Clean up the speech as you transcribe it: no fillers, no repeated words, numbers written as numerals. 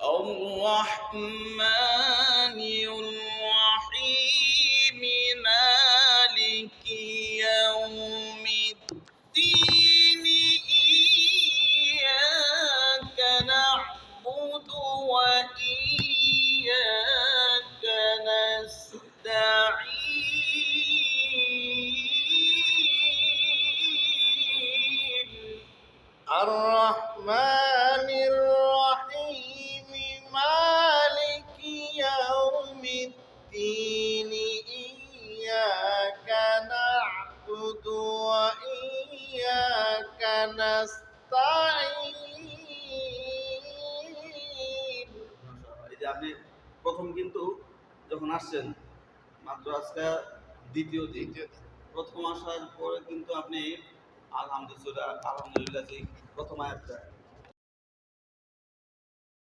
الرحمن الرحيم مالك يوم الدين إياك نعبد وإياك نستعين الرحمن الرحيم مالك يوم الدين إياك نعبد وإياك نستعين। এই যে আপনি প্রথম কিন্তু যখন আসছেন মাত্র আজকে দ্বিতীয় দিন, প্রথম আসার পরে কিন্তু আপনি আলহামদুলিল্লাহ প্রথম আয়াতটা